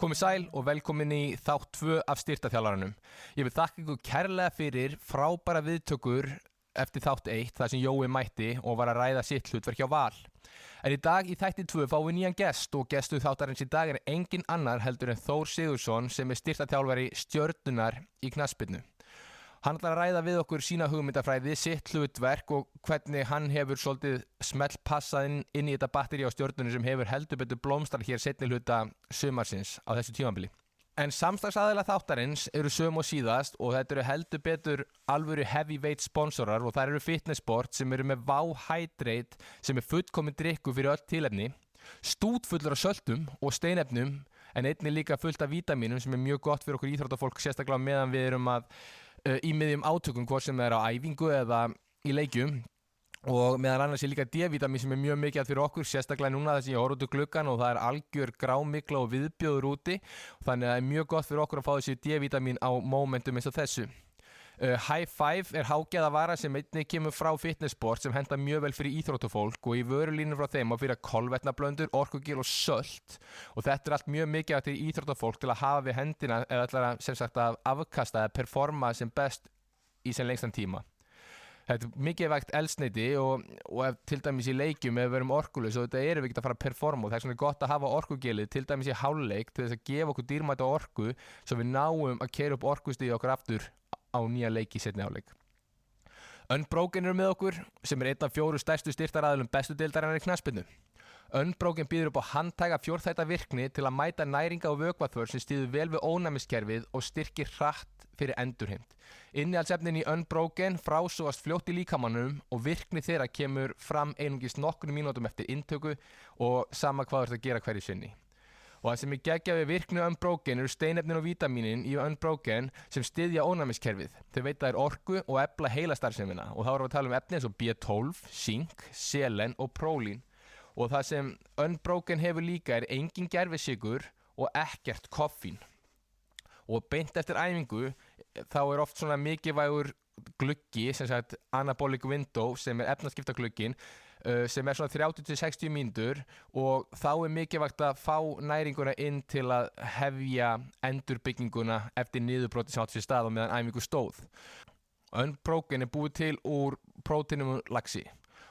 Komið sæl og velkomin í þátt 2 af styrktarþjálfaranum. Ég vil þakka ykkur kærlega fyrir frábæra viðtökur eftir þátt 1 þar sem Jói mætti og var að ræða sitt hlutverk hjá Val. En í dag í þætti 2 fáum við nýjan gest og gestuð þáttarins í dag engin annar heldur en Þór Sigurðsson sem styrktarþjálfari Stjörnunnar í knattspyrnu. Hann ætlar að ræða við okkur sína hugmyndafræði, sitt hlutverk og hvernig hann hefur svolítið smellpassað inn í þetta batteri á Stjörnunni sem hefur heldur betur blómstrar hér seinni hluta sumarsins á þessu tímabili. En samstarfsaðilar þáttarins eru sömu og síðast og þetta eru heldur betur alvöru heavyweight sponsorar og það eru Fitnessport sem eru með Wow Hydrate sem fullkominn drykkur fyrir öll tilefni, stútfullur af söltum og steinefnum en einnig líka fullt af vítamínum sem mjög gott fyrir okkur íþróttafólk sérstaklega meðan við erum í miðjum átökum hvort sem það á æfingu eða í leikjum og meðal annars líka D-vítamín sem mjög mikið fyrir okkur sérstaklega núna þess að ég horf út úr gluggan og það algjör grámygla og viðbjóður úti og þannig að það mjög gott fyrir okkur að fá þessi D-vítamín á momentum eins og þessu. High Five hágæðavara sem einnig kemur frá Fitnessport sem henta mjög vel fyrir íþróttafólk og í vörulínu frá þeim að fyrir kolvetnablöndur, orkugil og sölt og þetta allt mjög mikið til íþróttafólk til að hafa við hendina eða ætlar að sem sagt að afkasta eða performa sem best í sem lengstan tíma. Þetta mikið vægt eldsneyti og til dæmis í leikjum ef við erum orkulaus og þetta erum við ekki að fara að performa og það svona gott að hafa orkugilið til dæmis í hálfleik til þess að gefa okkur dýrmæta orku svo við náum að keyra upp orkustigið okkur aftur á nýja leiki í seinni hálfleik. Unbroken eru með okkur sem einn af 4 stærstu styrktaraðilum bestu deildarinnar í knattspyrnu. Unbroken býður upp á handtæka fjórþætta virkni til að mæta næringa og vökvaþörf sem styður vel við ónæmiskerfið og styrkir hratt fyrir endurheimt. Innihaldsefnin í Unbroken frásogast fljótt í líkamanum og virkni þeirra kemur fram einungis nokkrum mínútum eftir inntöku og sama hvað að gera hverju sinni. Og það sem geggjað við virkni Unbroken eru steinefnin og vítamínin í Unbroken sem styðja ónæmiskerfið. Þau veita þér orku og efla heilastarfsemina og þá erum við að tala efni eins og B12, zink, selen og prólín. Og það sem Unbroken hefur líka engin gervisykur og ekkert koffín. Og beint eftir æfingu þá oft svona mikilvægur gluggi, sem sagt anabolic window sem efnaskiptaglugginn sem svona 30-60 mínútur og þá mikilvægt að fá næringuna inn til að hefja endurbygginguna eftir niðurbroti sem átt sér stað og meðan æfingu stóð. Unbroken búið til úr prótínum úr laxi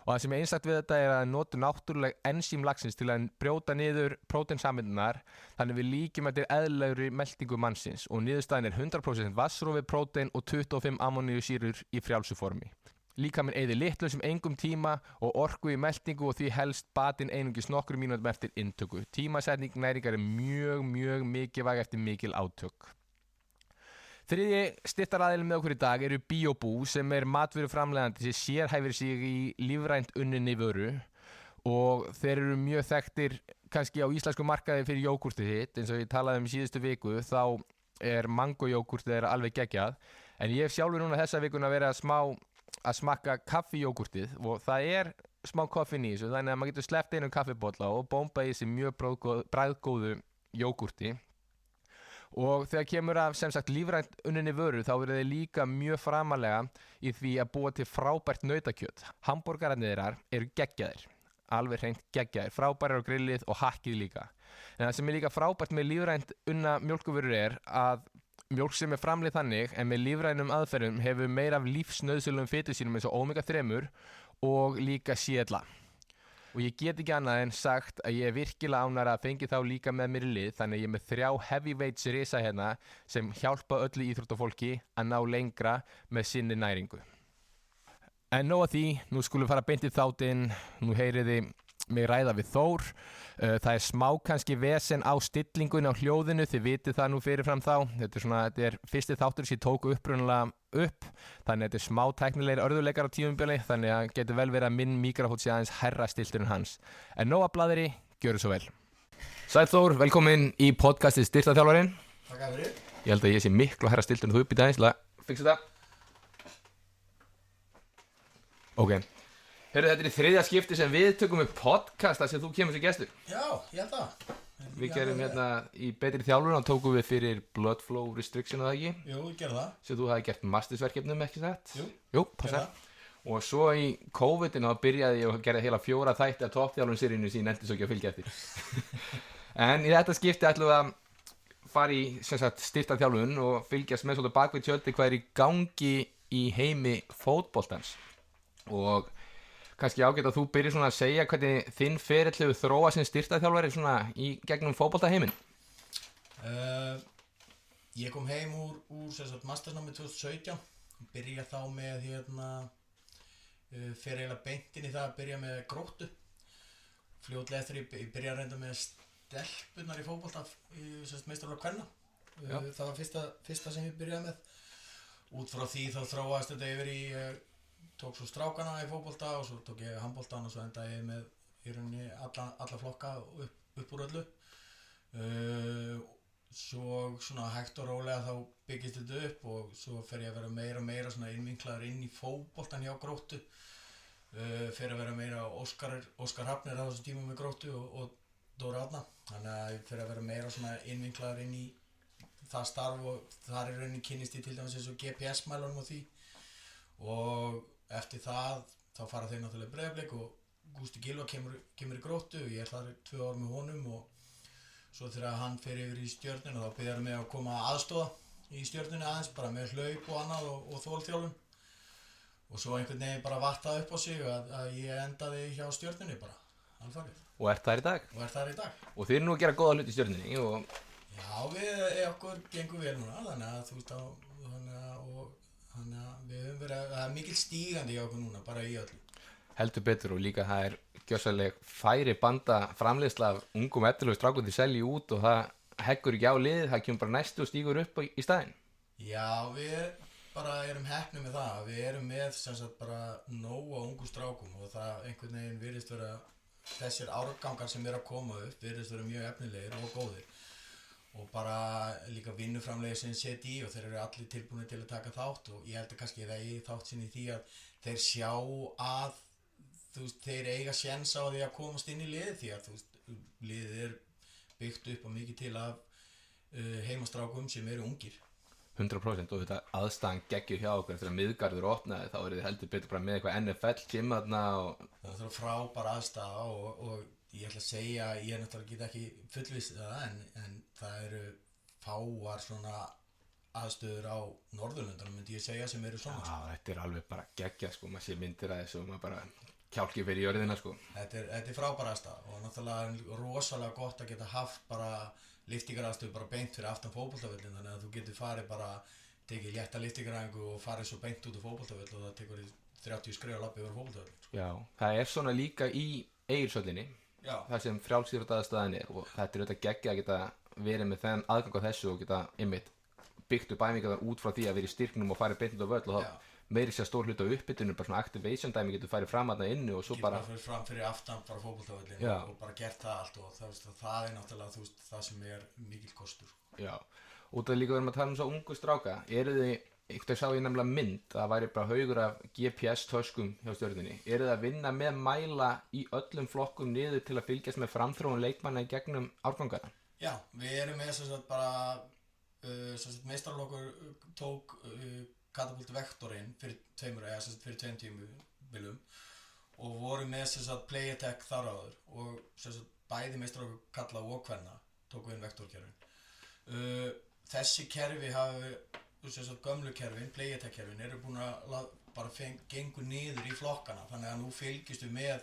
og það sem einstakt við þetta að nota náttúruleg ensím laxins til að brjóta niður próteinsameindirnar þannig við líkjum eftir eðlilegri meltingu mannsins og niðurstaðan 100% vatnsrofið prótein og 25 ammoníusýrur í frjálsu formi. Líkaminn eyðir litlu sem engum tíma og orku í meltingu og því helst batinn einungis nokkrum mínútum eftir inntöku. Tímasetning næringar mjög mikilvæg eftir mikil átök. Þriðji styrktaraðilinn með okkur í dag eru Biobú sem matvöruframleiðandi sem sérhæfir sig í lífrænt unninni vöru og þeir eru mjög þekktir kannski á íslensku markaði fyrir jógúrtið sitt eins og ég talaði í síðustu viku þá mangojógúrtið þeirra alveg geggjað en ég hef sjálfur núna þessa vikuna verið að smakka kaffijógúrtið og það smá koffín í þessu þannig að maður getur sleppt einum kaffibolla og bomba í þessi mjög bragðgóðu jógúrti og þegar kemur af sem sagt lífrænt unninni vöru þá eru þeir líka mjög framalega í því að búa til frábært nautakjöt. Hamborgararnir þeirra eru geggjaðir, alveg hreint geggjaðir, frábærir á grillið og hakkið líka. En það sem líka frábært með lífrænt unna mjólkurvörur að mjólk sem framleidd þannig en með lífrænum aðferðum hefur meira af lífsnauðsynlegum fitusýrum eins og omega-3 og líka CLA. Og ég get ekki annað en sagt að ég virkilega ánægður að fengi þá líka með mér í lið þannig að ég með 3 heavyweights risa hérna sem hjálpa öllu íþróttafólki að ná lengra með sinni næringu. En nóg að því, nú skulum fara beint í þáttinn, nú heyriði mig ræða við Þór. Það smá kannski vesen á stillingunni á hljóðinu, þið vitið það nú fyrirfram þá. Þetta er fyrsti þáttur sem ég tók upprunalega upp, þannig að þetta smá tæknilegir örðuleikar á tímabili, þannig að getur vel verið að minn mikrafót sé aðeins herra stiltur en hans. En nóg að blaðri, gjöru svo vel. Sæll Þór, velkomin í podcastið Styrktarþjálfarinn. Takk fyrir. Ég held að ég sé miklu herra stiltur en þú upp í dagins, til að fixa þetta. Ok. Heyrðu, þetta 3. skipti sem við tökum upp podcast þar sem þú kemur sem gestur. Já, ég held það. Við gerum hérna í betri þjálfun og tókum við fyrir Blood Flow Restriction og það ekki. Jú, ég gerði það. Sem þú hafði gert mastersverkefnum, ekki satt? Jú, passa. Og svo í COVID-inu þá byrjaði ég og gerði heila 4 þætti af toppþjálfun seríunni sem ég nefndi svo ekki að fylgja eftir. En í þetta skipti ætlum við að fara í sem sagt styrktarþjálfun og fylgjast með svolítið bakvið tjöldi hvað í gangi í heimi fótboltans og kannski ágætt að þú byrjir svona að segja hvernig þinn ferill hefur þróað sem styrktarþjálfari svona í gegnum fótboltaheiminn. Ég kom heim úr sem sagt mastersnámi 2017, byrja þá með fer eiginlega beint inn í það að byrja með Gróttu. Fljótlega eftir ég byrja að reynda með stelpurnar í fótbolta í meistaraflokk kvenna. Það var fyrsta sem ég byrjaði með. Út frá því þá þróaðist þetta yfir í tók svo strákana í fótbolta og svo tók ég handboltan og svo endaði ég með í rauninni alla flokka upp úr öllu. Svo svona hægt og rólega þá byggist þetta upp og svo fer ég að vera meira og meira svona innvinklaður inn í fótboltan hjá Gróttu. Fer að vera meira Óskar Hafnir á þessum tímum með Gróttu og Dóra Árna. Þannig að ég fer að vera meira svona innvinklaður inn í það starf og þar í rauninni kynnist ég til dæmis eins og GPS-mælunum og því. Og eftir það þá fara þeir náttúrulega Breiðablik og Gústi Gylfa kemur í Gróttu. Ég er þar 2 ár með honum og svo þegar hann fer yfir í Stjörnuna þá biður hann mig að koma að aðstoða í Stjörnunni aðeins bara með hlaup og annað og þolþjálfun. Og svo einhvern veginn bara vattaði upp á sig að ég endaði hjá Stjörnunni bara, alfarið. Og ert þar í dag? Og er þar í dag. Og þið nú að gera góða hluti í Stjörnunni og... Já, okkur gengur vel núna, þannig að þú veist þannig að við höfum verið, það er mikil stígandi hjá okkur núna, bara í öllu. Heldur betur og líka það er gjörsamleg færi banda framleiðsla af ungum eftirlegu strákum til selji út og það heggur ekki á liðið, það kemur bara næstu og stígur upp í staðinn. Já, við bara erum heppnir með það, við erum með sem sagt bara nóg á ungum strákum og það einhvern veginn virðist vera þessir árgangar sem að koma upp virðist vera mjög efnilegir og góðir og bara líka vinnuframlegir sem setja í og þeir eru allir tilbúinir til að taka þátt og ég held að kannski það eigi þátt sinni í því að þeir sjá að þú veist, þeir eiga séns á því að komast inn í liðið því að þú veist, liðið er byggt upp og mikið til af heimastrákum sem eru ungir. 100% og þetta aðstæðan geggjur hjá okkur eftir að miðgarður opnaði þá eru þið heldur betur bara með eitthvað NFL gym þarna og... Það er frábær aðstæða og ég ætla að segja, ég náttúrulega get ekki fullvissað það en það eru fáar svona aðstöður á Norðurlöndunum myndi ég segja sem eru svona. Já, þetta er alveg bara geggjað sko, maður sé myndir að þessu og maður bara kjálki fyrir jörðina sko. Þetta er frábær aðstæða og náttúrulega rosalega gott að geta haft bara lyftingaraðstöðu bara beint fyrir aftan fótboltavöllin þannig að þú getur farið bara tekið létta lyftingaræfingu og farið svo beint út á fótboltavöll og það tekur 30 skref að labba yfir fótboltavöll sko. Já, það er svona líka í Egilshöllinni þar sem frjálsíþróttaaðstaðan er og þetta er auðvitað geggjað að geta verið með þennan aðgang á þessu og geta einmitt byggt upp æfingar út frá því að vera í styrknum og farið beint út á völl og þá meiri sér stór hluti á uppbytunum, bara svona activation dæmi getur farið fram aðna inni og svo bara fyrir fram fyrir aftan bara fótboltavöllin og bara gert það allt og það er náttúrulega þú veist, það sem er mikil kostur. Já, út af líka verðum að tala svo ungu stráka, eru þið, eitthvað sá ég nefnilega mynd, það væri bara haugur af GPS-töskum hjá Stjörnunni, eru þið að vinna með mæla í öllum flokkum niður til að fylgjast með framþróun leikmanna í gegnum árgangana? Já, við erum með sem sagt bara meistaraflokkur tók Katapult Vektorinn fyrir 2 tímabilum og voru með sem sagt Play Attack þar áður og sem sagt bæði meistaraflokkur kalla og kvenna tóku inn vektorkerfin. Þessi kerfi hafi sem sagt gömlu kerfin, Play Attack kerfin eru búin að bara gengur niður í flokkana þannig að nú fylgistu með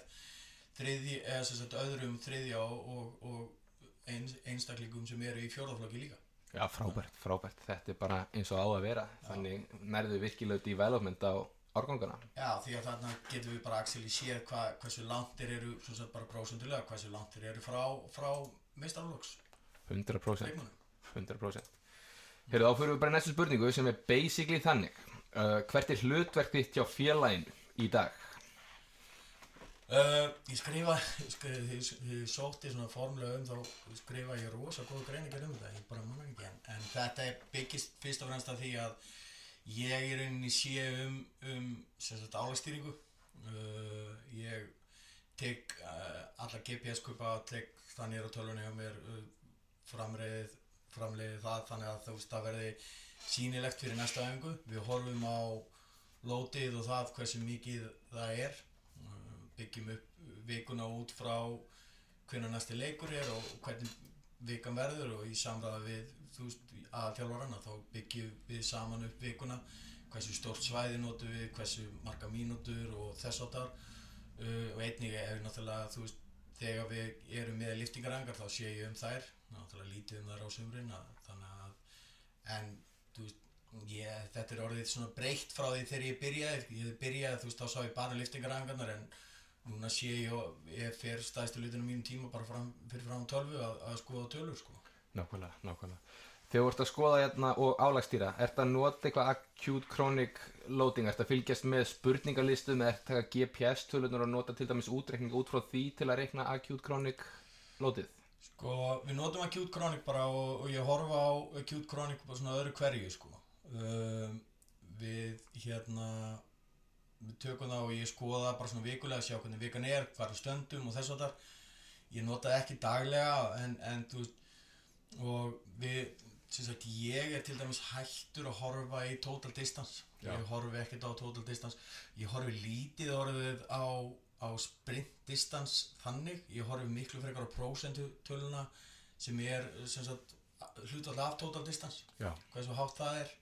öðrum þriðja og einstaklingum sem eru í fjórðaflokki líka. Já, frábært. Þetta er bara eins og á að vera. Þannig nærðu virkilega development á árgangana. Já, því að þarna getum við bara actually séð hversu langt þeir eru, svo sagt bara prósentulega, hversu langt þeir eru frá meistaraflokks. 100%. Heyrðu, þá fyrir við bara næstu spurningu sem er basically þannig. Hvert er hlutverk þitt hjá félaginu í dag? Ég sótti svona formlega þá skrifa ég rosa góða greinargerð þetta, ég bara manna ekki en þetta byggist fyrst og fremst af því að ég í rauninni sé sem sagt álagsstýringu. Ég tek alla GPS-kupa, tek það niður á tölvunni hjá mér, framleiði það þannig að þú veist það verði sýnilegt fyrir næsta æfingu. Við horfum á lótið og það hversu mikið það er. Byggjum upp vikuna út frá hvenær næsti leikur er og hvernig vikan verður og í samræða við þú veist að þjálfarana þá byggjum við saman upp vikuna hversu stórt svæði notum við, hversu marga mínútur og þess áttar og einnig náttúrulega þú veist þegar við erum með lyftingaræfingar þá sé ég þær, náttúrulega lítið þær á sumrin þannig að en þú veist þetta orðið svona breytt frá því þegar ég byrjaði þú veist þá sá ég bara lyftingaræfingarnar en núna sé ég fer stæðstu hlutunum mínum tíma bara fyrir fram 12 að skoða tölur sko. Nákvæmlega. Þegar þú ert að skoða hérna og álagsstýra, ertu að nota eitthvað acute chronic loading, ertu að fylgjast með spurningalistum eða ertu að taka GPS-tölunar og nota til dæmis útreikning út frá því til að reikna acute chronic loadið? Sko, við notum acute chronic bara og ég horfa á acute chronic bara svona öðru hverju sko. Við tökum það og ég skoða bara svona vikulega að sjá hvernig vikan hvað stöndum og þess að þar. Ég nota það ekki daglega en þú veist, og við sem sagt ég til dæmis hættur að horfa í total distance. Ég horfi ekkert á total distance. Ég horfi lítið orðið á sprint distance þannig. Ég horfi miklu frekar á prósentutöluna sem sem sagt hlutfall af total distance. Hversu hátt það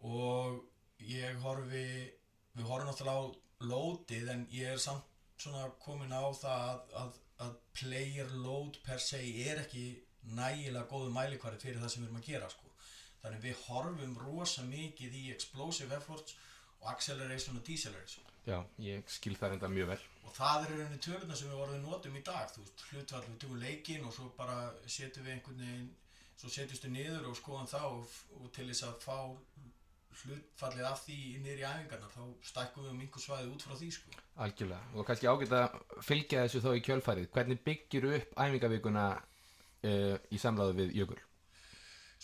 og við horfum náttúrulega á loadið en ég samt svona komin á það að player load per se ekki nægilega góðu mælikvarði fyrir það sem við erum að gera sko. Þannig við horfum rosa mikið í explosive efforts og acceleration og deceleration. Já, ég skil það enda mjög vel. Og það rauninni tölurnar sem við notum í dag, þú veist, hlutfall við tökum leikinn og svo bara setjum við einhvern veginn, svo setjumst við niður og skoðum það og til þess að fá hlutfallið af því niður í æfingarnar, þá stækkum við einhver svæði út frá því sko. Algjörlega, og kannski ágætt að fylgja þessu þó í kjölfarið. Hvernig byggir upp æfingavikuna í samráði við Jökul?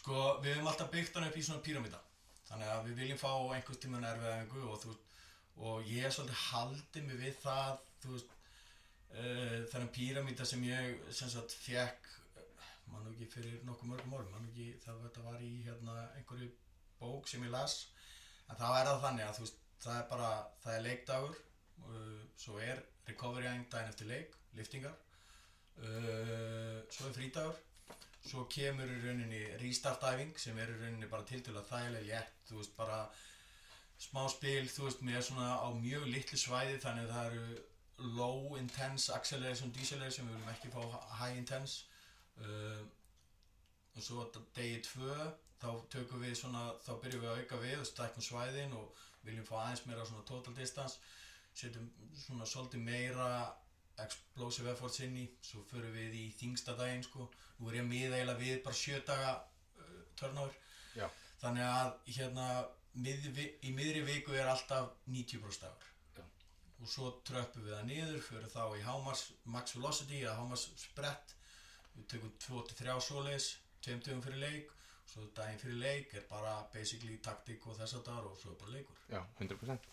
Sko, við höfum alltaf byggt hann upp í svona píramída. Þannig að við viljum fá einhvers tímann erfiðæfingu og ég svolítið haldi mig við það, þú veist, þennan píramída sem ég sem sagt fekk, man ekki fyrir nokkuð mörgum árum, man ekki, þetta var í einhverju bók sem ég las, en þá það þannig að þú veist, það leikdagur, svo recovery æfing daginn eftir leik, liftingar, svo frídagur, svo kemur í rauninni restart æfing sem í rauninni bara tiltölulega þægilega létt, þú veist, bara smá spil, þú veist, með svona á mjög litlu svæði, þannig að það eru low intense acceleration, deceleration, við viljum ekki fá high intense, og svo degi 2 þá tökum við svona, þá byrjum við að auka við og stækkum svæðin og viljum fá aðeins meira svona total distance, setjum svona svolítið meira explosive efforts inn í, svo förum við í þyngsta daginn sko, nú ég að miða eiginlega við bara 7 daga turnover, þannig að í miðri viku alltaf 90% dagur. Og svo tröppum við það niður, förum þá í max velocity eða hámarks sprett, við tökum 2-3 svoleiðis, 2 dögum fyrir leik, svo daginn fyrir leik bara basically taktík og þess að þar og svo bara leikur. Já, 100%.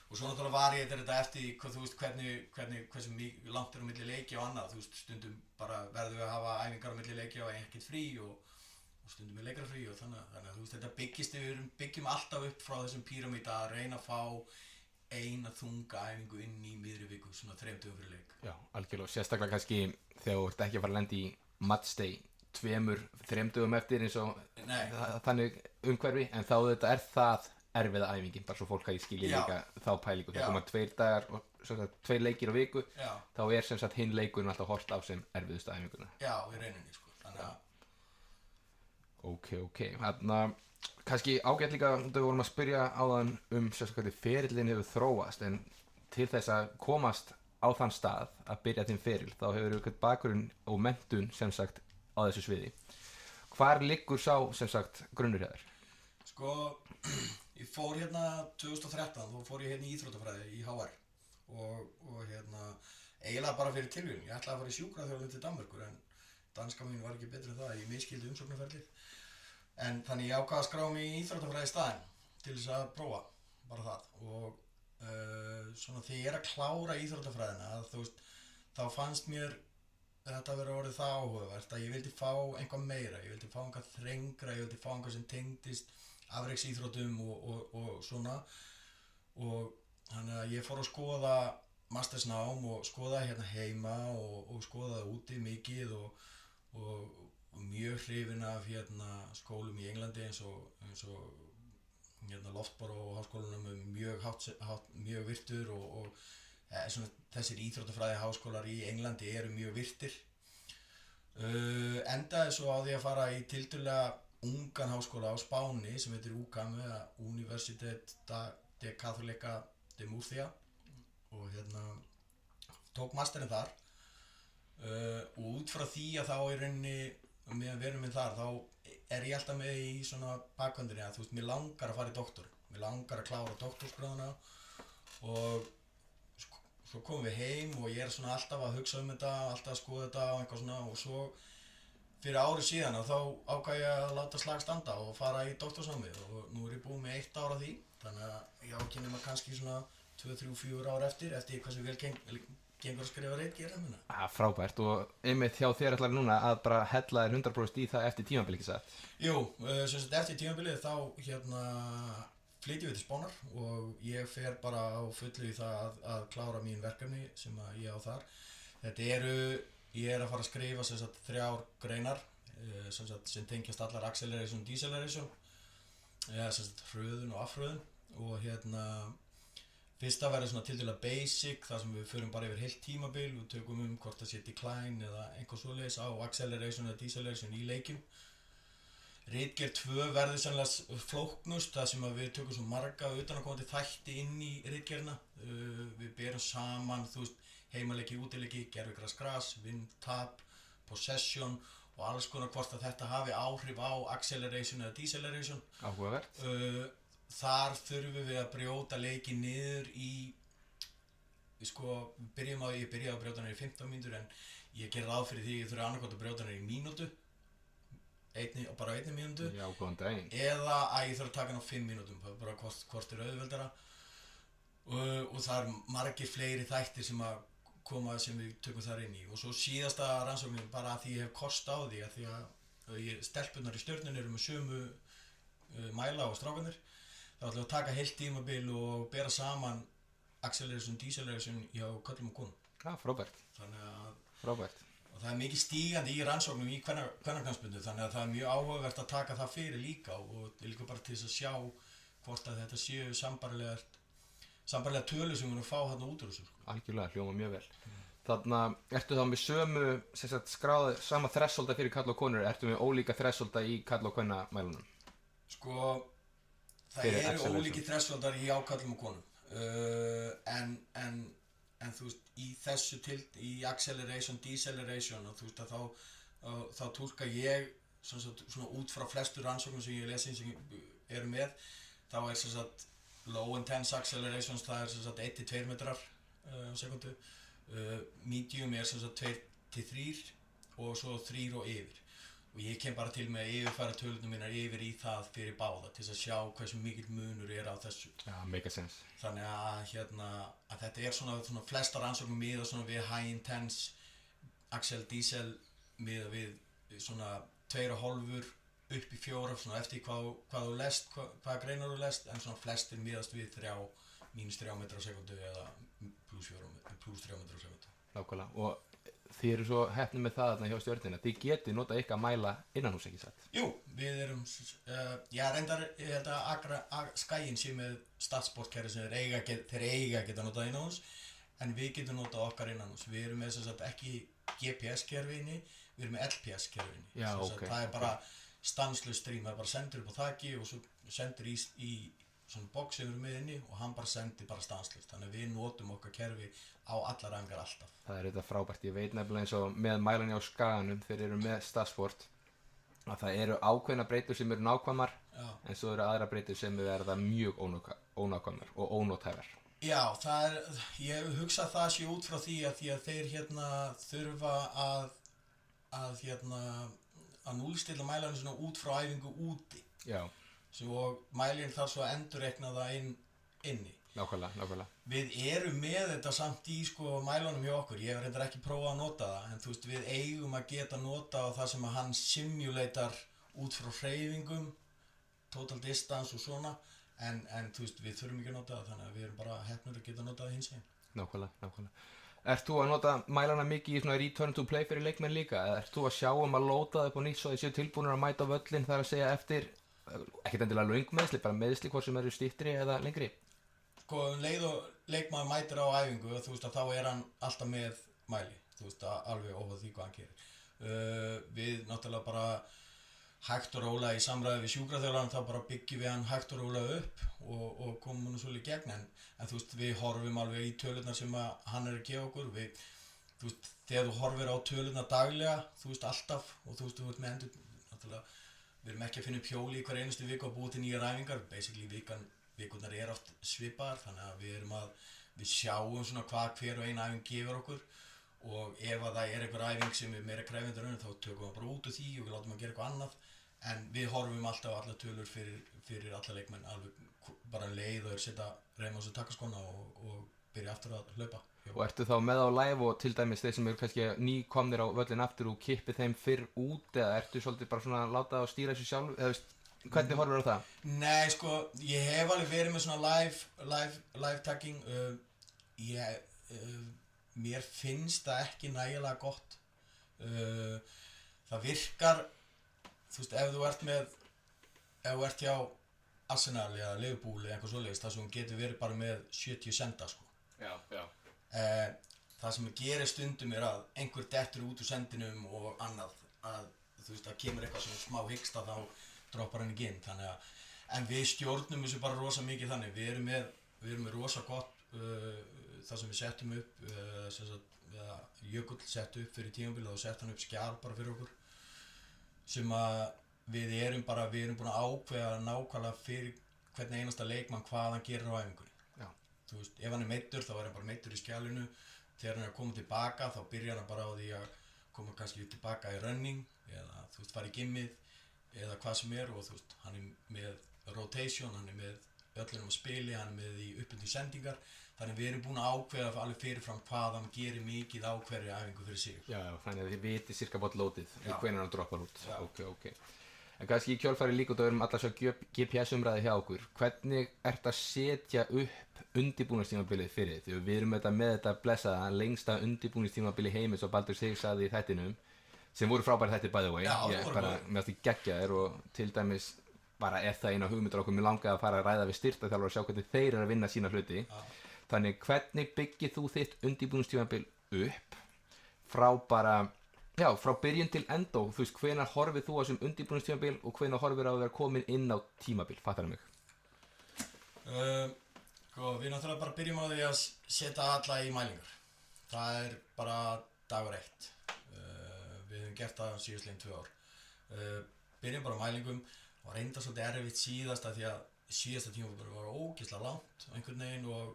Og svo náttúrulega varir þetta eftir þú veist hversu langt á milli leiki og annað, þú veist stundum bara verðum við að hafa æfingar á milli leiki og ekkert frí og stundum við leikarfrí og þannig að þú veist þetta byggjum alltaf upp frá þessum píramída að reyna að fá eina þunga æfingu inn í miðri viku, svona 3 dögum fyrir leik. Já, algjörlega, sérstaklega kannski þegar þú ert ekki að fara að lenda í matchday 2-3 dögum eftir eins og þannig umhverfi, en þá þetta það erfiða æfingin, bara svo fólk að ég skilji líka þá pælingu, þegar koma 2 dagar og 2 leikir á viku, þá sem sagt hinn leikurinn alltaf horft á sem erfiðustu æfinguna. Já, í rauninni sko, þannig að Ok, þarna kannski ágætt líka, við vorum að spyrja áðan sérstaklega hvernig ferillinn hefur þróast, en til þess að komast á þann stað að byrja þinn ferill, þá hefur eitthvað bakgrunn og menntun sem sagt á þessu sviði. Hvar liggur sá sem sagt grunnur hjá þér? Sko, ég fór 2013, þá fór ég í íþróttafræði í HR og eiginlega bara fyrir tilviljun. Ég ætlaði að fara í sjúkraþjálfun til Danmerkur en danska mín var ekki betri en það, ég miskildi umsóknarferlið. En þannig ég ákvað að skrá mig í íþróttafræði í staðinn til þess að prófa bara það og svona þegar ég að klára íþróttafræðina þú veist, þá fannst mér þetta vera orðið það áhugavert að ég vildi fá eitthvað meira, ég vildi fá eitthvað þrengra, ég vildi fá eitthvað sem tengdist afreksíþróttum og svona og þannig að ég fór að skoða mastersnám og skoða heima og skoða úti mikið og mjög hrifinn af skólum í Englandi eins og Loughborough háskólanum mjög virtur og svona, þessir íþróttafræði háskólar í Englandi eru mjög virtir. Endaði svo á því að fara í tiltölulega ungan háskóla á Spáni sem heitir UCAM eða Universitat de Católica de Murcia og tók masterinn þar og út frá því að þá í rauninni meðan við erum með þar þá er ég alltaf með í svona bakhöndinni að þú veist, mér langar að fara í doktor, mér langar að klára doktorsgráðuna og svo komum við heim og ég er svona alltaf að hugsa þetta, alltaf að skoða þetta og eitthvað svona og svo fyrir ári síðan og þá ákvað ég að láta slag standa og fara í doktorsnámið og nú er ég búinn með 1 ár af því þannig að ég ákynni maður kannski svona 2, 3, 4 ár eftir hversu vel gengur að skrifa ritgerð. Frábært og einmitt hjá þér ætlar núna að bara hella þér 100% í það eftir tímabilið, ekki satt? Jú, sem sagt eftir tímabilið þá flytjum við til Spánar og ég fer bara á fullu í það að klára mín verkefni sem að ég á þar. Ég er að fara að skrifa sem sagt 3 greinar sem tengjast allar acceleration og deceleration sem sagt hröðun og afhröðun og fyrsta verður svona tiltölulega basic þar sem við förum bara yfir heilt tímabil og tökum hvort það sé decline eða einhver svoleiðis á acceleration eða deceleration í leikjum. Ritgerð 2 verður sannlega flóknust þar sem við tökum svo marga utanaðkomandi þætti inn í ritgerðina. Við berum saman, þú veist, heimaleiki, útileiki, gervigras, vind, tap, possession og alls konar hvort að þetta hafi áhrif á acceleration eða deceleration. Áhugavert. Þar þurfum við að brjóta leiki niður í ég byrjaði að brjóta niður í 15 mínútur en ég gerði ráð fyrir því ég þurfi annarkvæmt að brjóta niður í mínútu bara 1 mínútu Já, góðan daginn. eða að ég þurfi að taka hann á 5 mínútum bara hvort er auðveldara og það er margir fleiri þættir sem að koma sem við tökum þar inn í og svo síðasta rannsóknin bara að því ég hef kost á því að stelpurnar í stjörnunni eru með sömu mæla og strákarnir þá ætlum við að taka heilt tímabil og bera saman acceleration, deceleration hjá körlum og konum. Frábært. Frábært. Og það er mikið stígandi í rannsóknum í kvennaknattspyrnu þannig að það er mjög áhugavert að taka það fyrir líka og líka bara til þess að sjá hvort að þetta séu sambærilega tölur sem við erum að fá þarna út úr þessu. Algjörlega, hljóma mjög vel. Þarna, ertu þá með sömu skráð sama þressolda fyrir karl og konur, ertu með ólíka þressolda í karl og kvennamælunum? Það eru ólíki þressoldar í ákallum og konum en þú veist í þessu í acceleration, deceleration og þú veist að þá túlka ég svona út frá flestu rannsóknum sem ég lesi sem eru með þá er sem sagt low intense accelerations það er sem sagt 1-2 metrar á sekundu medium er sem sagt 2-3 og svo 3 og yfir og ég kem bara til með að yfirfæra tölunum mínar yfir í það fyrir báða til þess að sjá hversu mikill munur er á þessu. Make sense. Þannig að þetta er svona flestar rannsóknir miða svona við high intense axel diesel miða við svona 2,5 upp í 4 svona eftir hvað þú lest, hvaða greinar þú lest en svona flestir miðast við -3 metrar á sekundu eða +3 metrar á sekundu. Nákvæmlega og þið eru svo heppnir með það þarna hjá stjörnina, þið getið notað ykkar mæla innanhús ekki satt? Jú, við erum, ég held að Skaginn sé með staðsportkerfi sem þeir eiga að geta notað innanhús, en við getum notað okkar innanhús. Við erum með sem sagt ekki GPS-kerfinni, við erum með LPS-kerfinni. Já, ok. Það er bara stanslaust strím, það er bara sendur upp á þaki og svo sendur í svona box sem við erum með inni og hann bara sendir bara stanslaust. Þannig að við notum okkar kerfi á allar æfingar alltaf. Það er þetta frábært, ég veit nefnilega eins og með mælanni á Skaganum þeir eru með staðsport að það eru ákveðna breytur sem eru nákvæmar en svo eru aðra breytur sem verða mjög ónákvæmar og ónótæfar. Já, ég hef hugsað það sé út frá því að þeir þurfa að núllstilla mælanum svona út frá æfingu úti. Já. Svo mælinn þarf svo að endurreikna það inni. Nákvæmlega. Við erum með þetta samt í mælunum hjá okkur. Ég hef reyndar ekki prófað að nota það, en þú veist við eigum að geta nota á það sem að hann simulatar út frá hreyfingum, total distance og svona, en þú veist við þurfum ekki að nota það, þannig að við erum bara heppnir að geta notað það hins veginn. Nákvæmlega. Ert þú að nota mælana mikið í svona return to play fyrir leikmenn líka? Eða ert þú að sjá að lóta það upp á nýtt svo þeir séu tilbúinir að mæta á völlin þar að segja eftir, ekkert endilega löng meðsli, bara meðsli hvort sem eru styttri eða lengri? Sko, leið og leikmaður mætir á æfingu, þú veist að þá hann alltaf með mæli, þú veist að alveg óháð því hvað hann gerir. Við náttúrulega bara hægt og rólega í samræði við sjúkraþjálfarann, þá bara byggjum við hann hægt og rólega upp og komum hann svolítið í gegn, en þú veist, við horfum alveg í tölurnar sem að hann að gefa okkur, þú veist, þegar þú horfir á tölurnar daglega, þú veist, alltaf, og þú veist, þú ert með endur, náttúrulega, við erum ekki að finna upp hjóli í hver einustu viku og búið til nýjar æfingar, basically vikurnar oft svipaðar, þannig að við sjáum svona hvað hver og ein æfing gefur okkur, og ef að það einhver æfing sem meira krefjandi þá tökum við bara út úr því og við látum að gera eitthvað annað, en við horfum alltaf á alla tölur fyrir alla leikmenn, alveg bara leið og setja reyma á þessu takkaskóna og byrja aftur að hlaupa. Og ertu þá með á live og til dæmis þeir sem eru kannski nýkomnir á völlin aftur og kippið þeim fyrr út, eða ertu svolítið bara svona að láta það að stýra þessu sjálf, eða veist, hvernig horfir á það? Nei, sko, ég hef alveg verið með svona live tagging, mér finnst það ekki nægilega gott, það virkar, þú veist, ef þú ert hjá Arsenal eða Liverpool eða eitthvað svoleiðis, þar sem hún getur verið bara með 70 senda, sko. Já. Það sem gerir stundum að einhver dettur út úr sendinum og annað, að þú veist, það kemur eitthvað sem smá hyggst að þá droppar hann ekki inn, þannig að, en við stjórnum þessu bara rosa mikið þannig, við erum með rosa gott, það sem við settum upp, Jökull sett upp fyrir tímabilið og sett hann upp skjal bara fyrir okkur, sem að við erum búin að ákveða nákvæmlega fyrir hvern einasta leikmann hvað hann gerir á æfingunni. Já. Þú veist, ef hann meiddur þá hann bara meiddur í skjalinu, þegar hann koma tilbaka þá byrjar hann bara á því að koma kannski tilbaka í running eða þú veist fara í gimmið eða hvað sem og þú veist, hann með rotation, hann með öllum að spili, hann með í uppbyrnu sendingar, þannig við erum búin að ákveða alveg fyrirfram hvað hann gerir mikið á hverju æfingu fyrir sig. Já, þannig að þið viti cirka bótt lótið hvenær hann droppar út. Já. Ok. En kannski í kjölfari líka og við erum alltaf að sjá GPS-umræði hjá okkur. Hvernig ert að setja upp undirbúningstímabilið fyrir því við erum með þetta blessaða lengsta undirbúningstímabili heimi svo Baldur Sig sagði í þættinum, sem voru frábæri þættir by the way. Já, ég bara með því geggjaðir og til dæmis bara það eina hugmyndur okkur mér langaði að fara að ræða við styrktarþjálfara og sjá hvernig þeir eru að vinna sína hluti. Já. Þannig hvernig byggir þú þitt undirbúningstímabil upp frá byrjun til enda, þú veist, hvenær horfir þú á þessum undirbúningstímabil og hvenær horfir á að vera komin inn á tímabil, fattar það mig? Við náttúrulega bara byrjum á því að setja alla í mælingar. Það bara dagur 1. Við höfum gert það síðastliðin 2 ár. Byrjum bara á mælingum, var reynda svolítið erfitt síðasta því að síðasta tímabil var ógeðslega langt einhvern veginn og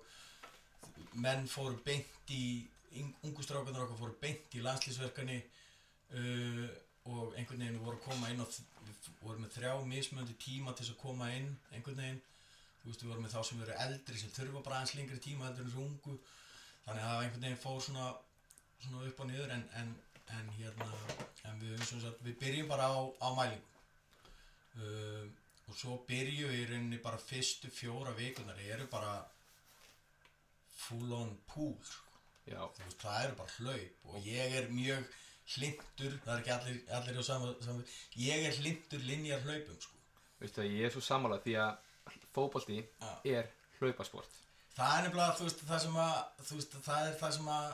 menn fóru beint ungu strákarnir okkar fóru beint í landslýsverkefni og einhvern veginn voru að koma inn voru með 3 mismunandi tíma til að koma inn einhvern veginn, þú veist, við vorum með þá sem eru eldri sem þurfa bara aðeins lengri tíma heldur en þessu ungu, þannig að einhvern veginn fór svona upp og niður en við byrjum bara á mælingum og svo byrjum við í rauninni bara fyrstu 4 vikurnar eru bara full on pool, sko. Já. Þú veist, það eru bara hlaup og ég mjög hlynntur, það ekki allir á saman, ég hlynntur linjar hlaupum, sko. Veistu að ég svo sammála því að fótbolti er hlaupasport. Það nefnilega, þú veist, það sem að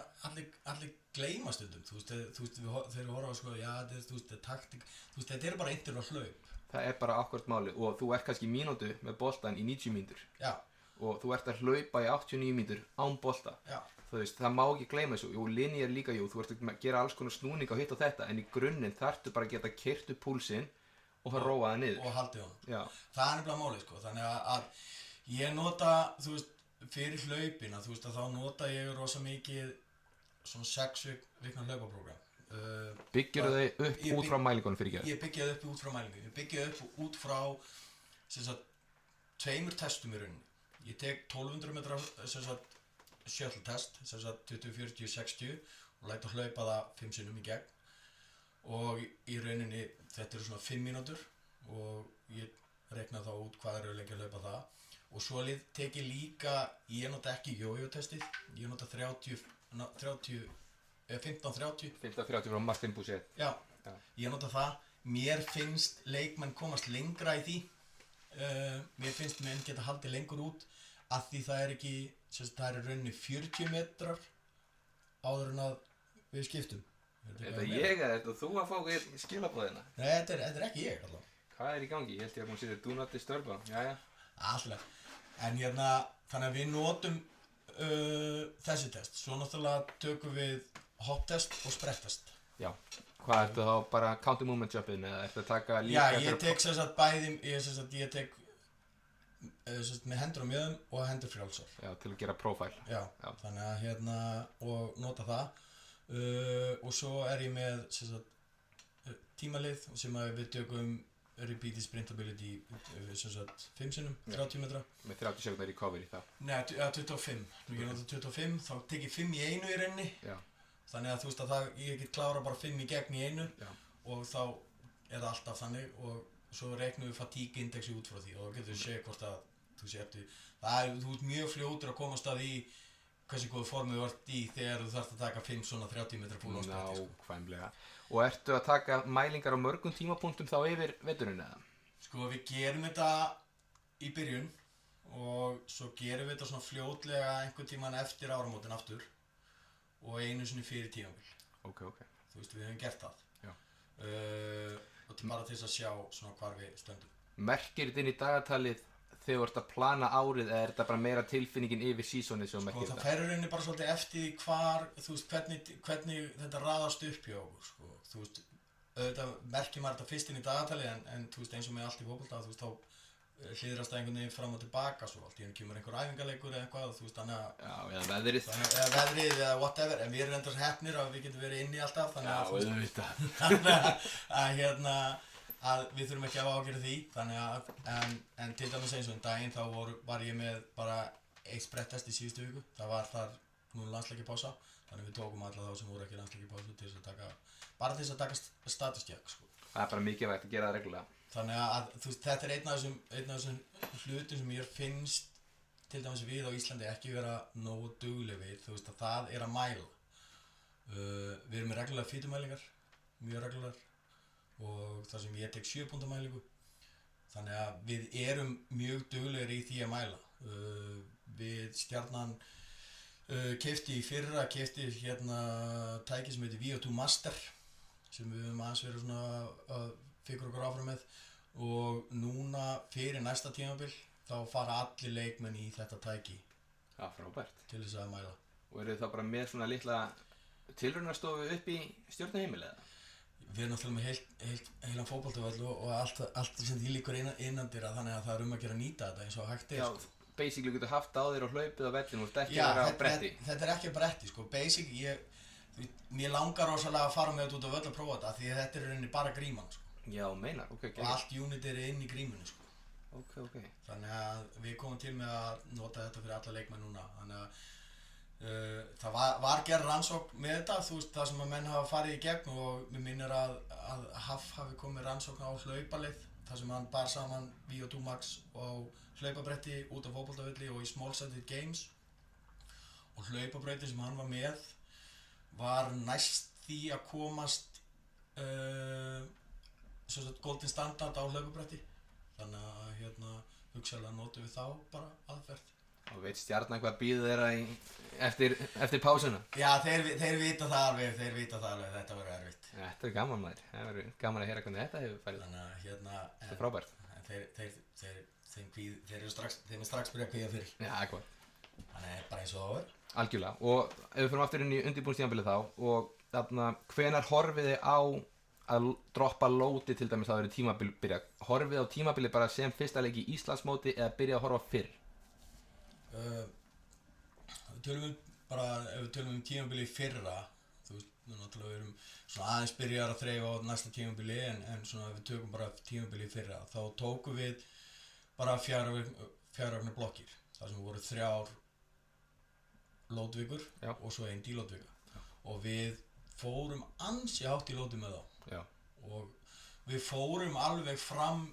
allir gleyma stundum, þú veist, þegar við horfum á, sko, já, þú veist, taktík, þú veist, þetta bara intervall hlaup. Það bara akkúrat máli og þú ert kannski mínútu með boltan í 90 mínútur. Já. Og þú ert að hlaupa í 89 mínútur án bolta. Já. Þú veist, það má ekki gleyma þessu. Jú, linjar líka, þú ert að gera alls konar snúning á hitt og þetta, en í grunninn þarftu bara að geta keyrt upp púlsinn og fara róa það niður. Og haldið honum. Já. Það nefnilega málið, sko, þannig að ég nota, þú veist, fyrir hlaupina, þú veist, að þá nota ég rosa mikið svona 6 vikna hlaupaprógram. Byggir þau upp út frá mælingunum fyrir gerð? Ég byggja þau upp út frá mælingunum. Ég byggja þau upp út frá sem sagt 2 testum í rauninni. Ég tek 1200 metra sem sagt shuttle test, sem sagt 20, 40, 60 og læt að hlaupa það 5 sinnum í gegn. Og í rauninni þetta eru svona 5 mínútur og ég reikna þá út hvað eru lengi að hlaupa það. og svo tek ég líka, ég nota ekki jójó-testið, ég nota 15-30 15-30 frá Martin Buset. Já, ég nota það. Mér finnst leikmenn komast lengra í því. Mér finnst menn geta haldið lengur út af því það ekki, það í rauninni 40 metrar áður en að við skiptum. Þetta ég eða þetta þú að fá skilabóðina? Nei, þetta er ekki ég allavega. Hvað í gangi? Ég held ég að hún setja do not disturb á. Jæja. Alltaf. En þannig að við notum þessi test. Svo náttúrulega tökum við hopptest og sprettest. Já. Hvað ertu þá bara counting movement jumpin eða ertu að taka líka? Já, ég tek sem sagt bæði, ég tek með hendur á mjöðum og hendur frjálsar. Já, til að gera profile. Já. Þannig að og nota það. Og svo ég með sem sagt tímalið sem að við tökum repeated sprintability sem sagt 5 sinnum, 30 metra. Með 30 sekundar recovery þá? Nei, 25. Nú ég nota 25, þá tek ég 5 í einu í rauninni. Já. Þannig að þú veist að ég get klára bara 5 í gegn í einu. Já. Og þá það alltaf þannig og svo reiknum við fatigue indexi út frá því og þá getur við séð hvort að þú ert mjög fljótur að komast að því hversu góðu formu þú ert í þegar þú þarft að taka 5 svona 30 metra full on spretti. Nákvæmlega. Og ertu að taka mælingar á mörgum tímapunktum þá yfir veturinn eða? Sko við gerum þetta í byrjun og svo gerum við þetta svona fljótlega einhvern tíman eftir áramótin aftur og einu sinni fyrir tímabil. Ok. Þú veist, við höfum gert það. Já. Og bara til þess að sjá svona hvar við stöndum. Merkir þetta inn í dagatalið þegar þú ert að plana árið eða er þetta bara meira tilfinningin yfir seasonið sem merkir þetta? Það fer í rauninni bara svolítið eftir hvar, þú veist, hvernig þetta raðast upp hjá okkur, sko. Þú veist, auðvitað merkir maður þetta fyrst inn í dagatalið en þú veist, eins og með allt í fótbolta, þú veist, þá hliðrast það einhvern veginn fram og tilbaka svo allt í henni kemur einhver æfingarleikur eða eitthvað þú veist þannig að já, eða veðrið eða whatever en við erum endast heppnir að við getum verið inni alltaf þannig að við þurfum ekki að ágjöra því þannig að en til dæmis eins og daginn þá var ég með bara eitt sprettest í síðustu viku það var þar nú landsleikjapása þannig við tókum alla þá sem voru ekki landsleikjapásu til þess að taka statustjekk sko. Það er bara mikilvægt að gera það reglulega. Þannig að þú veist, þetta einn af þessum hlutum sem ég finnst til dæmis við á Íslandi ekki vera nógu dugleg við, þú veist að það að mæla. Við erum með reglulega fitumælingar, mjög reglulegar og þar sem ég tek 7 punkta mælingu. Þannig að við erum mjög duglegir í því að mæla. Við Stjarnan keypti í fyrra, tæki sem heitir VO2 Master sem við höfum aðeins verið svona að fikra okkur áfram með og núna fyrir næsta tímabil þá fara allir leikmenn í þetta tæki. Já, frábært. Til þess að mæla. Og eru þið þá bara með svona litla tilraunastofu upp í Stjörnuheimili eða? Við erum náttúrulega með heilan fótboltavöll og allt sem því líkur innandyra þannig að það er að gera að nýta þetta eins og hægt Já, sko. Basically getur haft á þér og hlaupið á vellinu og ekki vera á bretti. Þetta er ekki á bretti, sko. Mér langar rosalega að fara með þetta út á völl að prófa þetta því að þetta er rauninni bara gríman, sko. Já, meinar, ok. Og allt unit inn í grímunni, sko. Ok. Þannig að við komum til með að nota þetta fyrir alla leikmenn núna. Þannig að það var gerð rannsókn með þetta, þú veist, það sem að menn hafa farið í gegn og mér minnir að Haf hafi komið rannsókn á hlaupaleið, þar sem hann bar saman VO2 Max og hlaupabretti út á fótboltavelli og í small-sided games. Og hlaupabrautin sem hann var með var næst því að komast golden standard á hlaupabretti þannig að hugsaðlega notum við þá bara aðferð og veit Stjarnan hvað býður þeirra eftir pásuna? Já, þeir vita það alveg þetta verður erfitt Þetta er gaman maður, það verður gaman að heyra hvernig þetta hefur farið þannig að þetta er frábært þeir eru strax byrja að kvíða fyrir Já, eitthvað Þannig bara eins og það verður Algjörlega, og ef við fyrir aftur inn í undirbúningstímabilið þá og þarna, hvenær horfið þið á að droppa lóti til dæmis að það verið tímabil byrja horfið á tímabilið bara sem fyrsta leik í Íslandsmóti eða byrja að horfa fyrr? Ef við tölum tímabilið fyrra þú veist, náttúrulega við erum svona aðeins byrjar að þreifa á næsta tímabili en svona ef við tökum bara tímabilið fyrra þá tókum við bara 4 vegna blokkir þar sem voru 3 lótvikur og svo 1 dílótvika og við fórum ansi hátt í lóti með þá og við fórum alveg fram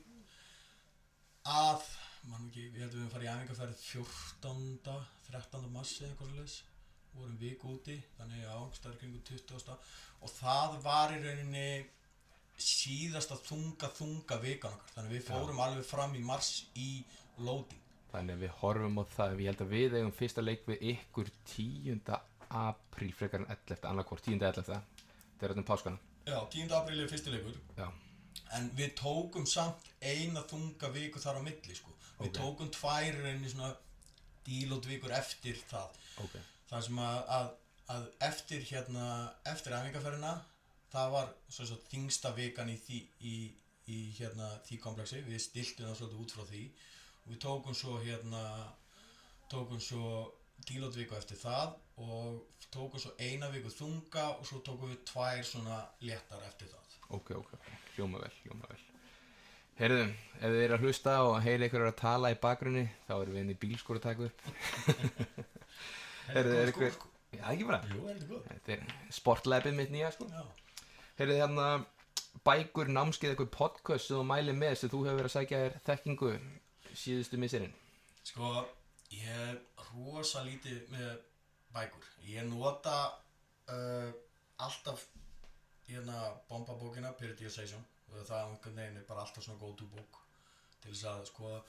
að man ekki, ég held að við höfum farið í æfingarferð 13. mars eða eitthvað svoleiðis, vorum viku úti, þannig staðar kringum 20. og það var í rauninni síðasta þunga vikan okkar, þannig við fórum alveg fram í mars í loading. Þannig að við horfum á það, ég held að við eigum fyrsta leik við ykkur 10. apríl frekar en 11. annarkvort, 10.11. Það er páskana. Já, 10. apríl er fyrsti leikur. Já. En við tókum samt eina þunga viku þar á milli, sko. Við tókum 2 reyni svona dílótvikur eftir það. Okay. Það sem að eftir æfingarferðina, það var svo þingsta vikan í því kompleksi. Við stiltum það svolítið út frá því. Og við tókum svo dílótviku eftir það og tókum svo eina viku þunga og svo tókum við 2 svona léttar eftir það. Ok, hljóma vel. Heyrðu, ef þið eru að hlusta og heyri ykkur að tala í bakgrunni, þá erum við inn í bílskúr að taka upp. Heyrðu, er ykkur... Já, ekki bara. Jú, heldur góð. Þetta er sportlæpið mitt nýja, sko. Já. Heyrðu, hérna, bækur, námskeið, eitthvað podcast sem þú mælir með sem þú hefur verið að sækja þér þekkingu síðustu misserinn. Sko, ég hef rosa lítið með bækur. Ég nota alltaf bombabókina Periodization og það einhvern veginn er bara alltaf svona go-to bók til þess að skoða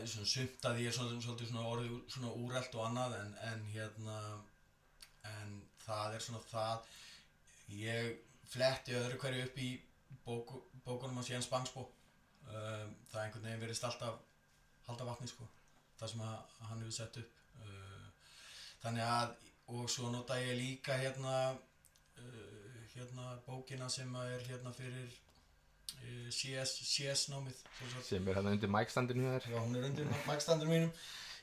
svona sumt að ég er svolítið svona orðið svona úrelt og annað en það er svona það ég fletti öðru hverju upp í bókunum hans Jens Bangsbo. Það einhvern veginn verið alltaf halda vatni, sko, það sem hann hefur sett upp. Þannig að, og svo nota ég líka bókina sem er fyrir CS námið. Sem er undir mækstandinu þér. Já, hún er undir mækstandinu mínum.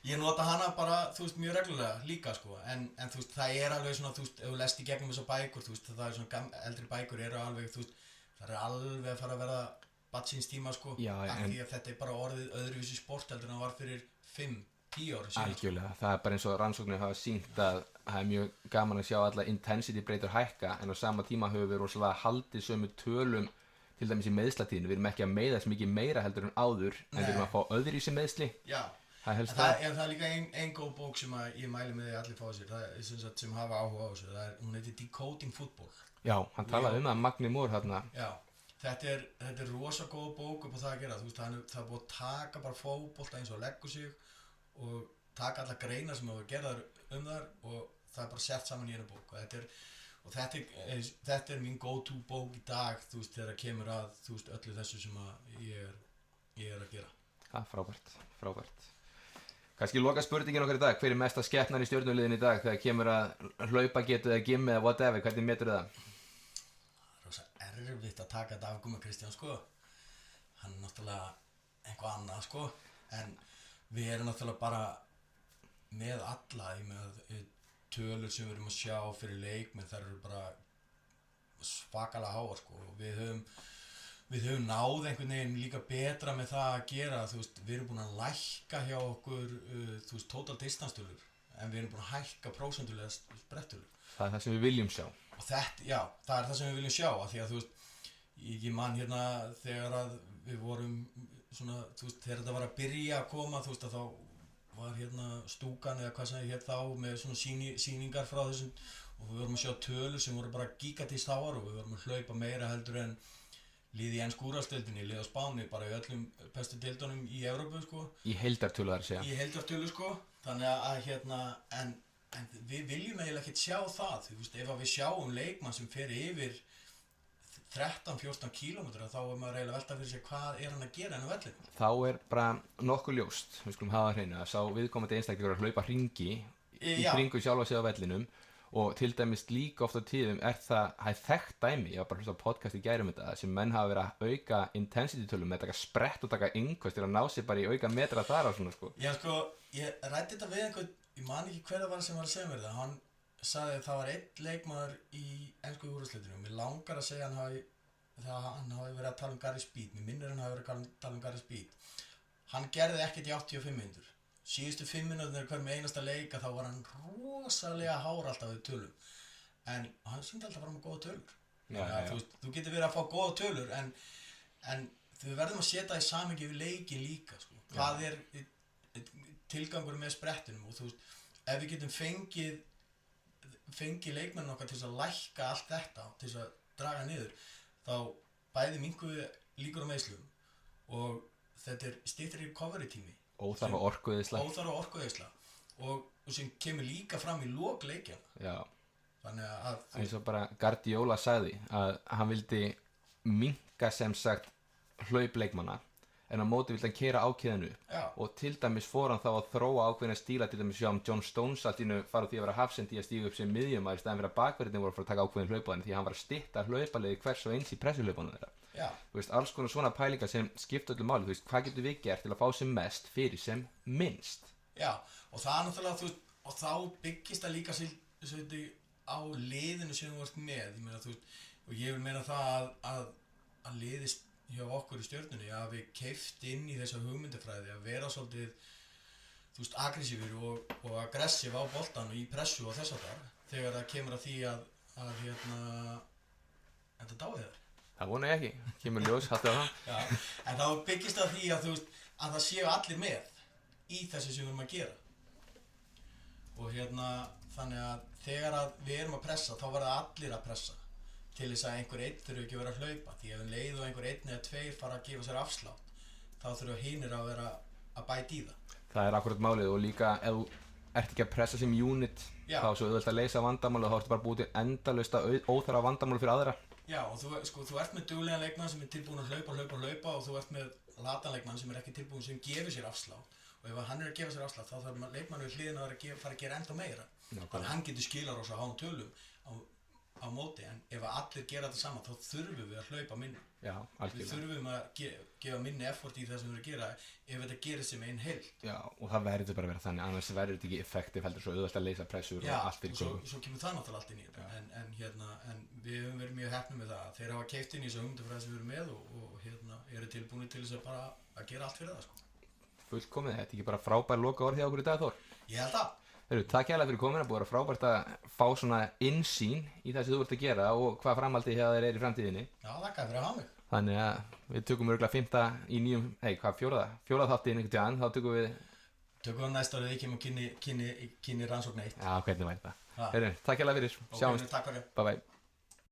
Ég nota hana bara, mjög reglulega líka, sko, en það er alveg svona, ef þú lest í gegnum þessar bækur, það er svona eldri bækur eru alveg, það er alveg að fara að verða batsins tíma, sko, af því að þetta er bara orðið öðruvísi sport heldur en það var fyrir 5-10 ára síðan. Algjörlega, það er bara eins og rannsóknir hafa sýnt að það er mjög gaman að sjá alla intensity breytur hækka en á sama tíma höfum við rosalega haldið sömu tölum til dæmis í meiðslatíðinu. Við erum ekki að meiðast mikið meira heldur en áður en við erum að fá öðruvísi meiðsli. Já, það er líka ein góð bók sem ég mæli með því að allir fá sér, það er sem hafa áhuga á þessu, hún heitir Decoding Football. Já, hann talaði það Magni Mór hérna. Já. Þetta er rosa góð bók upp á það að gera, það er búið að taka bara fótbolta eins og leggur sig og taka alla greinar sem hafa gerðar þar og það er bara sett saman í einu bók og þetta er mín go-to bók í dag, þegar það kemur að öllu þessu sem ég er að gera. Ja, frábært. Kannski loka spurningin okkar í dag, hver er mesta skepnan í stjörnuliðin í dag þegar kemur að hlaupa getu eða gimmi eða whatever, hvernig metur það? Erfitt að taka þetta af Gummi Kristján, sko, hann er náttúrulega eitthvað annað, sko, en við erum náttúrulega bara með alla með tölur sem við erum að sjá fyrir leikmenn, þær eru bara svakalega háar, sko, og við höfum náð einhvern veginn líka betra með það að gera, við erum búin að lækka hjá okkur, total distance tölur, en við erum búin að hækka prósentulega sprettölur. Það er það sem við viljum sjá. Og það er það sem við viljum sjá, af því að ég man þegar að við vorum svona, þegar þetta var að byrja að koma, að þá var stúkan eða hvað sem ég þá með svona sýningar frá þessum og við vorum að sjá tölur sem voru bara gigatist háar og við vorum að hlaupa meira heldur en liði í ensku úrvalsdeildinni, liði á Spáni, bara í öllum bestu deildunum í Evrópu, sko. Í heildartölu þar að segja. Í heildartölu, sko, þannig að en við viljum eiginlega ekkert sjá það, ef við sjáum leikmann sem fer yfir 13-14 kílómetra þá er maður eiginlega velta fyrir sig hvað er hann að gera enn á vellinum. Þá er bara nokkuð ljóst, við skulum hafa hreinu að sá viðkomandi einstaklingur að hlaupa hringi í kringu sjálfa sig á vellinum og til dæmis líka oft á tíðum er það þekkt dæmi, ég var bara að hlusta á podcast í gær þetta sem menn hafa verið að auka intensity tölum með að taka sprett og taka innkost til að ná sér bara í auka metra þar á svona, sko. Já, sko, ég ræddi þetta við einhvern, ég man ekki hver það var sem var að segja mér það, hann sagði að það var einn leikmaður í ensku úrvalsdeildinni og mér langar að segja hann hafi verið að tala um Gary Speed, mér minnir hann hafi verið að tala um Gary Speed. Hann gerði ekkert í 85 mínútur. Síðustu 5 mínútur hver með einasta leika þá var hann rosalega hár alltaf við tölum. En hann sýndi alltaf fram með góða tölur. Já. Þú getur verið að fá góða tölur en við verðum að setja í samhengi við leikin líka sko. Hvað er tilgangur með sprettinum og þú veist, ef við getum fengið leikmennin okkar til þess að lækka allt þetta, til þess að draga niður, þá bæði minnkum við líkur á meiðslum og þetta er styttri recovery tími. Óþarfa orkueyðsla og sem kemur líka fram í lok leikjana. Já. Þannig að eins og bara Guardiola sagði að hann vildi minnka sem sagt hlaup leikmanna en á móti vildi hann keyra ákveðinu og til dæmis fór hann þá að þróa ákveðina stíla, til dæmis sjá John Stones allt í einu fara því að vera hafsendi að stíga upp sem miðjumaður í staðinn fyrir að bakverðin voru að fara að taka ákveðin hlaupaðin því að hann var að stytta hlaupaliði hvers og eins í pressuhlaupunum þeirra. Þú veist, alls konar svona pælingar sem skipta öllu máli, þú veist, hvað getum við gert til að fá sem mest fyrir sem minnst? Já, og það er náttúrulega, þú veist, og þá byggist það líka svolítið á liðinu sem þú ert með, ég meina, þú veist, og ég vil meina það að liðist hjá okkur í Stjörnunni að við keypt inn í þessa hugmyndafræði að vera svolítið, þú veist, aggressífur og aggressív á boltan og í pressu og þess að þegar það kemur að því að þetta dáið þér. Það vona ég ekki, kemur ljós, haltu það. Já, en þá byggist það því að þú veist, að það séu allir með í þessu sem við erum að gera. Og þannig að þegar að við erum að pressa, þá verða allir að pressa til þess að einhver einn þurfi ekki að vera að hlaupa. Því ef leið og einhver einn eða tveir fara að gefa sér afslátt, þá þurfa hinir að vera að bæta í það. Það er akkurat málið og líka ef þú ert ekki að pressa sem unit, þá er svo auðvelt að leysa vandamál og þá ertu bara búið til endalaust óþarfa vandamál fyrir aðra. Já, og þú ert með duglegan leikmann sem er tilbúin að hlaupa og þú ert með latan leikmann sem er ekki tilbúin sem gefur sér afslátt og ef hann er að gefa sér afslátt þá þarf leikmann við hliðina að fara að gera ennþá meira. Þannig að hann getur skilað rosa háum tölum á móti en ef allir gera þetta saman þá þurfum við að hlaupa minna. Já, algjörlega. Við þurfum að gefa minni effort í það sem við erum að gera ef þetta gerist sem einn heild. Já, og það verður bara að vera þannig, annars verður þetta ekki effektiv heldur svo auðvelt að leysa pressur og allt fyrir góð. Já, svo kemur það náttúrulega allt inn í þetta, en við höfum verið mjög heppnir með það. Þeir hafa keypt inn í þessu hugmyndafræði sem við erum með og eru tilbúinir til þess að bara að gera allt fyrir það, sko. Fullkomið, þetta ekki bara frábær lokaorð hjá okkur í dag, Þór? Ég held það. Takk hérlega fyrir komuna, búið að vera frábært að fá svona innsýn í það sem þú ert að gera og hvað framhaldið hjá þér í framtíðinni. Já, þakka fyrir að hafa mig. Þannig að við tökum örugglega fjóra þáttinn einhvern tíðan, þá tökum við næsta árið ekki með kynni rannsókn 1. Já, hvernig væri það? Takk hérlega fyrir, sjáumst. Bye bye.